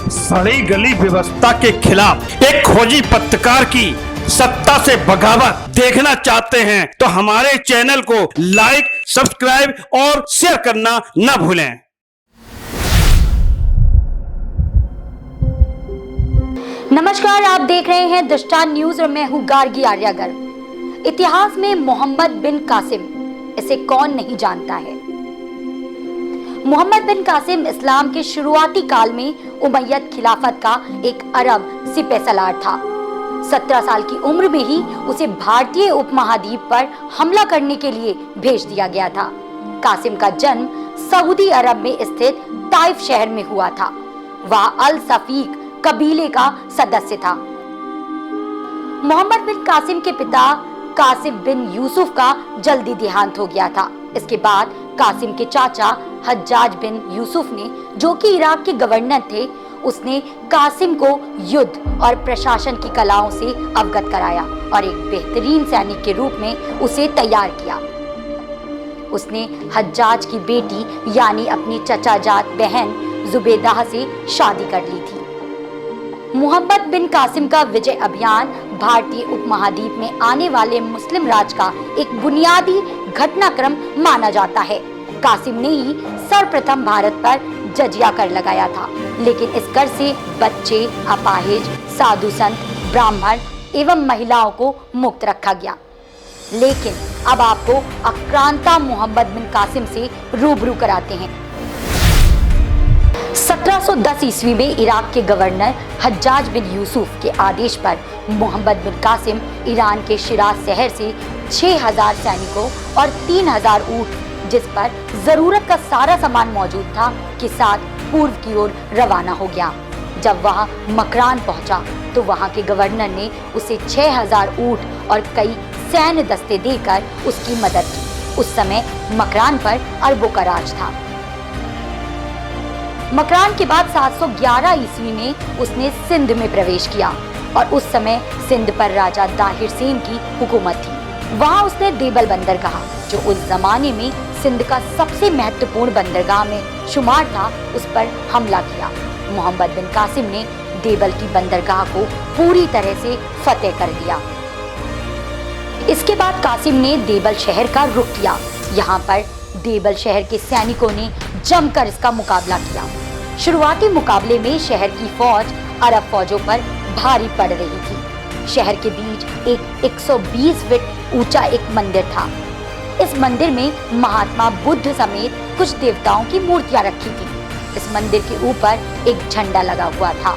सड़ी गली व्यवस्था के खिलाफ एक खोजी पत्रकार की सत्ता से बगावत देखना चाहते हैं तो हमारे चैनल को लाइक, सब्सक्राइब और शेयर करना न भूलें। नमस्कार, आप देख रहे हैं दृष्टांत न्यूज और मैं हूं गार्गी आर्यागर। इतिहास में मोहम्मद बिन कासिम, इसे कौन नहीं जानता है। मोहम्मद बिन कासिम इस्लाम के शुरुआती काल में उमैयद खिलाफत का एक अरब सिपहसालार था। 17 साल की उम्र में ही उसे भारतीय उपमहाद्वीप पर हमला करने के लिए भेज दिया गया था। कासिम का जन्म सऊदी अरब में स्थित ताइफ शहर में हुआ था। वह अल सफीक कबीले का सदस्य था। मोहम्मद बिन कासिम के पिता कासिम बिन यूसुफ का जल्दी देहांत हो गया था। इसके बाद कासिम के चाचा हज्जाज बिन यूसुफ ने, जो कि इराक के गवर्नर थे, उसने कासिम को युद्ध और प्रशासन की कलाओं से अवगत कराया और एक बेहतरीन सैनिक के रूप में उसे तैयार किया। उसने हज्जाज की बेटी यानी अपनी चचाजाद बहन जुबैदा से शादी कर ली थी। मोहम्मद बिन कासिम का विजय अभियान भारतीय उपमहाद्वीप में आने वाले मुस्लिम राज का एक बुनियादी घटनाक्रम माना जाता है। कासिम ने ही सर्वप्रथम भारत पर जजिया कर लगाया था, लेकिन इस कर से बच्चे, अपाहिज, साधु संत, ब्राह्मण एवं महिलाओं को मुक्त रखा गया। लेकिन अब आपको आक्रांता मोहम्मद बिन कासिम से रूबरू कराते हैं। 1710 ईस्वी में इराक के गवर्नर हज्जाज बिन यूसुफ के आदेश पर मोहम्मद बिन कासिम ईरान के शिराज शहर से 6000 सैनिकों और 3000 ऊंट, जिस पर जरूरत का सारा सामान मौजूद था, के साथ पूर्व की ओर रवाना हो गया। जब वह मकरान पहुंचा तो वहां के गवर्नर ने उसे 6000 ऊंट और कई सैन्य दस्ते देकर उसकी मदद की। उस समय मकरान पर अरबों का राज था। मकरान के बाद 711 ईस्वी में उसने सिंध में प्रवेश किया और उस समय सिंध पर राजा दाहिर सेन की हुकूमत थी। वहां उसने देबल बंदरगाह, जो उस जमाने में सिंध का सबसे महत्वपूर्ण बंदरगाह में शुमार था, उस पर हमला किया। मोहम्मद बिन कासिम ने देबल की बंदरगाह को पूरी तरह से फतेह कर दिया। इसके बाद कासिम ने देबल शहर का रुख किया। यहाँ पर देबल शहर के सैनिकों ने जमकर इसका मुकाबला किया। शुरुआती मुकाबले में शहर की फौज अरब फौजों पर भारी पड़ रही थी। शहर के बीच एक 120 फीट ऊंचा एक मंदिर था। इस मंदिर में महात्मा बुद्ध समेत कुछ देवताओं की मूर्तियां रखी थी। इस मंदिर के ऊपर एक झंडा लगा हुआ था।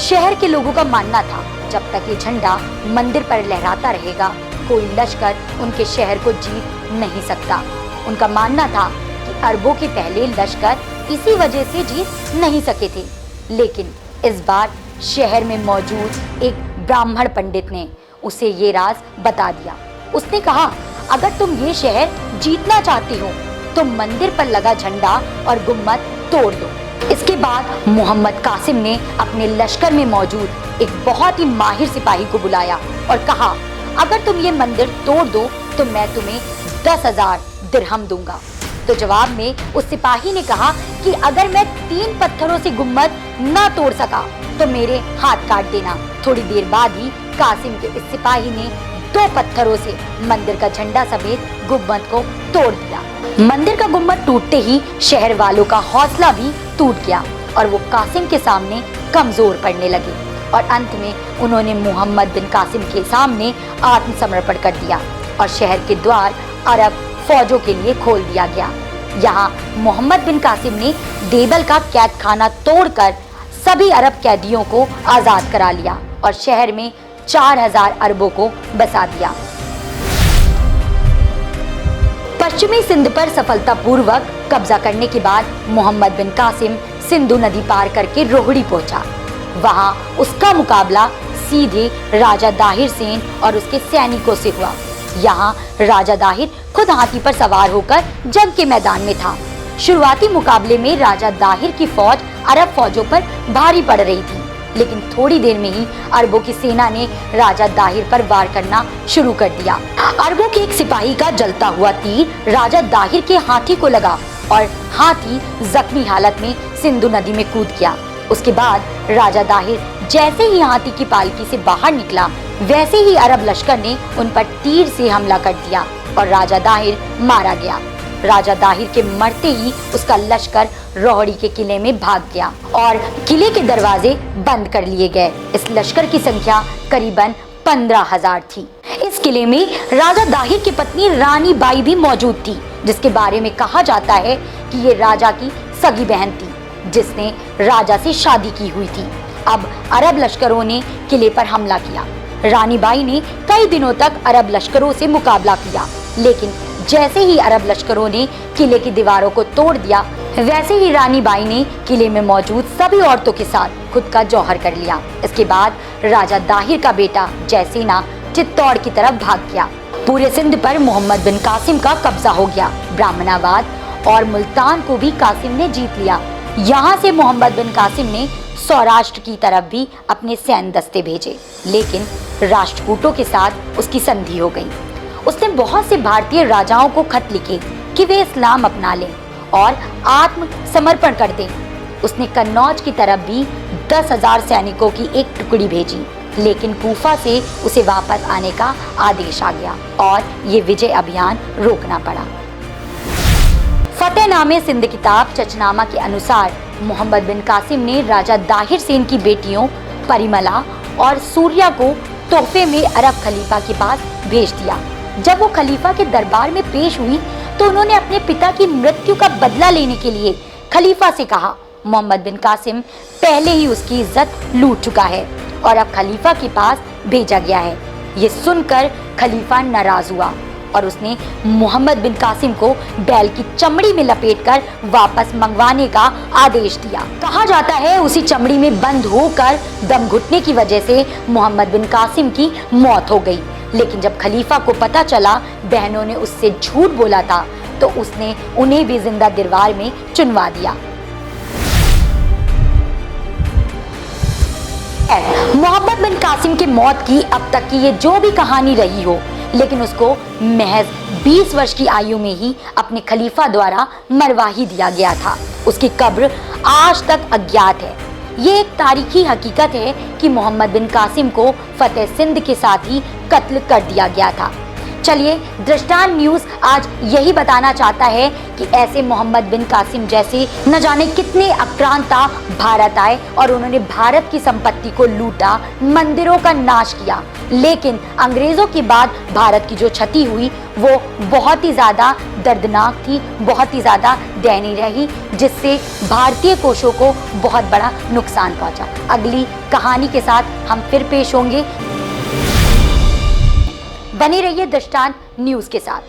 शहर के लोगों का मानना था, जब तक ये झंडा मंदिर पर लहराता रहेगा, कोई लश्कर उनके शहर को जीत नहीं सकता। उनका मानना था कि अरबों के पहले लश्कर इसी वजह से जीत नहीं सके थे। लेकिन इस बार शहर में मौजूद एक ब्राह्मण पंडित ने उसे ये राज बता दिया। उसने कहा, अगर तुम ये शहर जीतना चाहती हो तो मंदिर पर लगा झंडा और गुम्मद तोड़ दो। इसके बाद मोहम्मद कासिम ने अपने लश्कर में मौजूद एक बहुत ही माहिर सिपाही को बुलाया और कहा, अगर तुम ये मंदिर तोड़ दो तो मैं तुम्हें 10,000 दिरहम दूंगा। तो जवाब में उस सिपाही ने कहा कि अगर मैं 3 पत्थरों से गुम्मद ना तोड़ सका तो मेरे हाथ काट देना। थोड़ी देर बाद ही कासिम के इस सिपाही ने 2 पत्थरों से मंदिर का झंडा समेत गुम्मद को तोड़ दिया। मंदिर का गुम्मद टूटते ही शहर वालों का हौसला भी टूट गया और वो कासिम के सामने कमजोर पड़ने लगे और अंत में उन्होंने मोहम्मद बिन कासिम के सामने आत्मसमर्पण कर दिया और शहर के द्वार अरब फौजों के लिए खोल दिया गया। यहाँ मोहम्मद बिन कासिम ने देबल का कैद खाना तोड़कर सभी अरब कैदियों को आजाद करा लिया और शहर में 4000 अरबों को बसा दिया। पश्चिमी सिंध पर सफलतापूर्वक कब्जा करने के बाद मोहम्मद बिन कासिम सिंधु नदी पार करके रोहड़ी पहुंचा। वहां उसका मुकाबला सीधे राजा दाहिर सेन और उसके सैनिकों से हुआ। यहाँ राजा दाहिर खुद हाथी पर सवार होकर जंग के मैदान में था। शुरुआती मुकाबले में राजा दाहिर की फौज अरब फौजों पर भारी पड़ रही थी, लेकिन थोड़ी देर में ही अरबों की सेना ने राजा दाहिर पर वार करना शुरू कर दिया। अरबों के एक सिपाही का जलता हुआ तीर राजा दाहिर के हाथी को लगा और हाथी जख्मी हालत में सिंधु नदी में कूद गया। उसके बाद राजा दाहिर जैसे ही हाथी की पालकी से बाहर निकला, वैसे ही अरब लश्कर ने उन पर तीर से हमला कर दिया और राजा दाहिर मारा गया। राजा दाहिर के मरते ही उसका लश्कर रोहड़ी के किले में भाग गया और किले के दरवाजे बंद कर लिए गए। इस लश्कर की संख्या करीबन 15,000 थी। इस किले में राजा दाहिर की पत्नी रानी बाई भी मौजूद थी, जिसके बारे में कहा जाता है कि ये राजा की सगी बहन थी, जिसने राजा से शादी की हुई थी। अब अरब लश्करों ने किले पर हमला किया। रानी बाई ने कई दिनों तक अरब लश्करों से मुकाबला किया, लेकिन जैसे ही अरब लश्करों ने किले की दीवारों को तोड़ दिया, वैसे ही रानी बाई ने किले में मौजूद सभी औरतों के साथ खुद का जौहर कर लिया। इसके बाद राजा दाहिर का बेटा जयसेना चित्तौड़ की तरफ भाग गया। पूरे सिंध पर मोहम्मद बिन कासिम का कब्जा हो गया। ब्राह्मणाबाद और मुल्तान को भी कासिम ने जीत लिया। यहाँ से मोहम्मद बिन कासिम ने सौराष्ट्र की तरफ भी अपने सैन्य दस्ते भेजे, लेकिन राष्ट्रकूटों के साथ उसकी संधि हो गई। उसने बहुत से भारतीय राजाओं को खत लिखे कि वे इस्लाम अपना लें और आत्म समर्पण कर दें। उसने कन्नौज की तरफ भी 10,000 सैनिकों की एक टुकड़ी भेजी, लेकिन कूफा से उसे वापस आने का आदेश आ गया और ये विजय अभियान रोकना पड़ा। फतेहनामे सिंध किताब चचनामा के अनुसार मोहम्मद बिन कासिम ने राजा दाहिर सेन की बेटियों परिमला और सूर्या को तोहफे में अरब खलीफा के पास भेज दिया। जब वो खलीफा के दरबार में पेश हुई तो उन्होंने अपने पिता की मृत्यु का बदला लेने के लिए खलीफा से कहा। मोहम्मद बिन कासिम पहले ही उसकी इज्जत लूट चुका है और अब खलीफा के पास भेजा गया है। ये सुनकर खलीफा नाराज हुआ और उसने मोहम्मद बिन कासिम को बैल की चमड़ी में लपेटकर वापस मंगवाने का आदेश दिया। कहा जाता है उसी चमड़ी में बंद होकर दम घुटने की वजह से मोहम्मद बिन कासिम की मौत हो गई। लेकिन जब खलीफा को पता चला बहनों ने उससे झूठ बोला था, तो उसने उन्हें भी जिंदा दरबार में चुनवा दिया। मोहम्मद बिन कासिम की मौत की अब तक की ये जो भी कहानी रही हो, लेकिन उसको महज 20 वर्ष की आयु में ही अपने खलीफा द्वारा मरवा ही दिया गया था। उसकी कब्र आज तक अज्ञात है। ये एक तारीखी हकीकत है कि मोहम्मद बिन कासिम को फतेह सिंध के साथ ही कत्ल कर दिया गया था। चलिए, दृष्टांत न्यूज आज यही बताना चाहता है कि ऐसे मोहम्मद बिन कासिम जैसे न जाने कितने आक्रांता भारत आए और उन्होंने भारत की संपत्ति को लूटा, मंदिरों का नाश किया, लेकिन अंग्रेजों के बाद भारत की जो क्षति हुई वो बहुत ही ज़्यादा दर्दनाक थी, बहुत ही ज़्यादा दयनीय रही, जिससे भारतीय कोषों को बहुत बड़ा नुकसान पहुंचा। अगली कहानी के साथ हम फिर पेश होंगे। बने रहिए दृष्टांत न्यूज के साथ।